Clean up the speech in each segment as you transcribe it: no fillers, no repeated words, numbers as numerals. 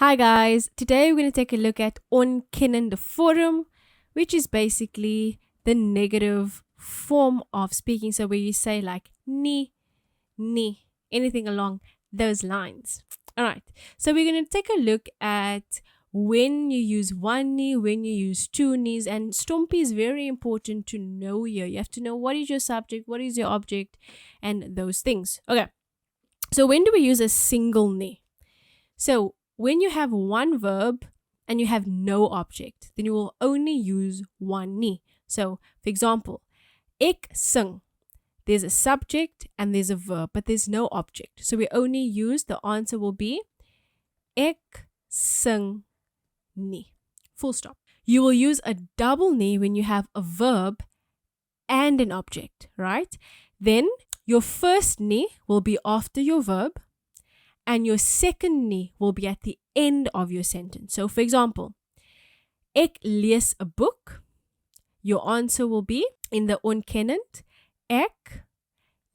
Hi guys, today we're going to take a look at Ontkennende Vorm, which is basically the negative form of speaking. So where you say like ni, anything along those lines. Alright, so we're going to take a look at when you use one ni, when you use two knees, and Stompie is very important to know here. You have to know what is your subject, what is your object, and those things. Okay, so when do we use a single ni? So when you have one verb and you have no object, then you will only use one ni. So, for example, ek sing. There's a subject and there's a verb, but there's no object. So we only use, the answer will be ek sing nie. Full stop. You will use a double ni when you have a verb and an object, right? Then your first ni will be after your verb, and your second ni will be at the end of your sentence. So, for example, ek lees a book. Your answer will be in the ontkennend. Ek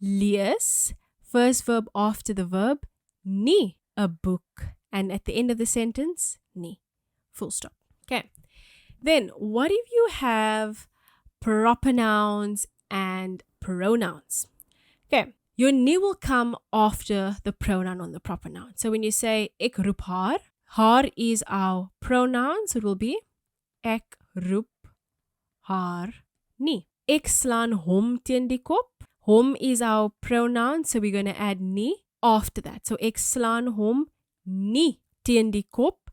lees, first verb after the verb, nie a book. And at the end of the sentence, nie. Full stop. Okay. Then, what if you have proper nouns and pronouns? Okay. Your ni will come after the pronoun on the proper noun. So when you say ek roep haar, haar is our pronoun, so it will be ek roep haar nie. Ek slaan hom teen die kop. Hom is our pronoun, so we're going to add ni after that. So ek slaan hom nie teen die kop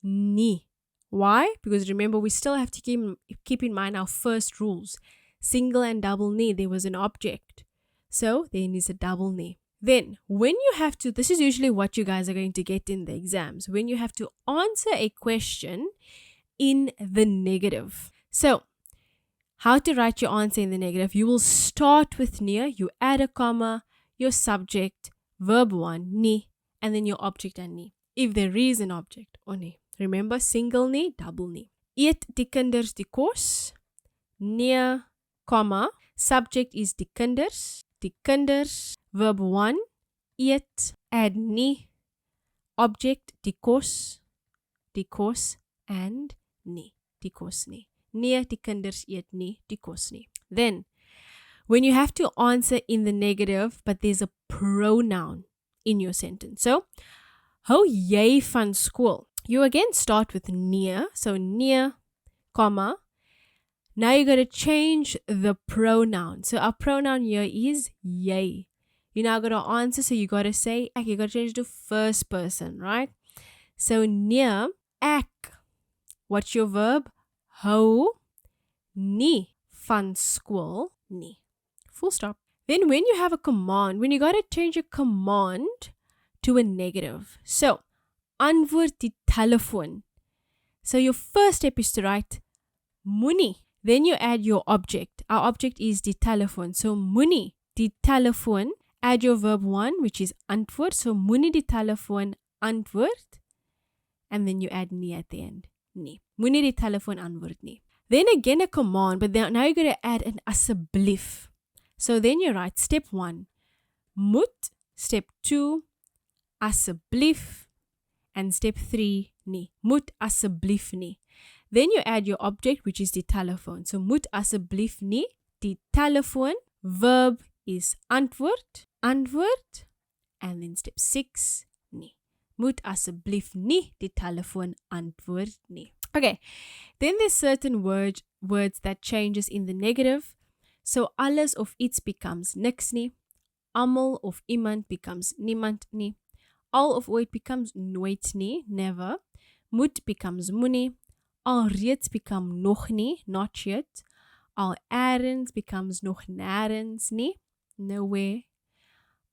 nie. Why? Because remember, we still have to keep in mind our first rules. Single and double ni, there was an object. So then is a double ni. Then when you have to, this is usually what you guys are going to get in the exams, when you have to answer a question in the negative. So how to write your answer in the negative? You will start with near, you add a comma, your subject, verb 1, ni, and then your object and ni. If there is an object or ni. Remember, single ni, double ni. Eet die kinders die kos, near, comma, subject is die kinders. Die kinders, verb 1, eet, add nie, object, die kos, and nie, die kos nie. Nee, die kinders eet nie, die kos nie. Then, when you have to answer in the negative, but there's a pronoun in your sentence. So, hou jy van skool? You again start with nee, so nee, comma. Now you got to change the pronoun. So our pronoun here is jy. You now got to answer, so you got to say ek. You got to change to first person, right? So nee, ek. What's your verb? Hou nie van skool nie. Full stop. Then when you have a command, when you got to change a command to a negative. So, antwoord die telefoon. So your first step is to write moenie. Then you add your object. Our object is die telefoon. So moenie die telefoon. Add your verb 1, which is antwoord. So moenie die telefoon antwoord. And then you add nie at the end. Nie. Moenie die telefoon antwoord nie. Then again a command, but now you're going to add an asseblief. So then you write step 1, moet. Step 2, asseblief. And step 3, nie. Moet asseblief nie. Then you add your object, which is the telephone. So, moet asseblief nie die telefoon. Verb is antwoord. Antwoord. And then step 6, nie. Moet asseblief nie die telefoon antwoord nie. Okay. Then there's certain words that changes in the negative. So, alles of iets becomes niks nie. Almal of iemand becomes niemand nie. Al of ooit becomes nooit nie, never. Moet becomes moenie. Alreeds become nog nie, not yet. Al ergens becomes nog nêrens nie, nowhere.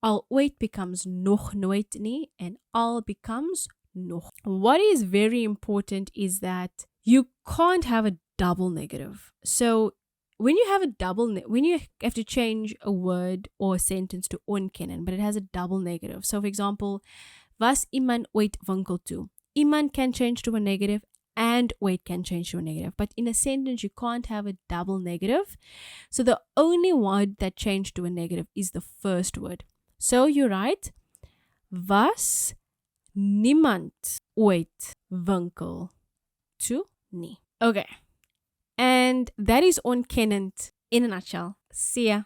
Al ooit becomes nog nooit nie, and al becomes nog. What is very important is that you can't have a double negative. So when you have when you have to change a word or a sentence to ontkennen, but it has a double negative. So for example, was iemand ooit winkel toe? Iemand can change to a negative and ooit can change to a negative. But in a sentence, you can't have a double negative. So the only word that changed to a negative is the first word. So you write, was niemand ooit winkel toe nie. Okay. And that is ontkennend in a nutshell. See ya.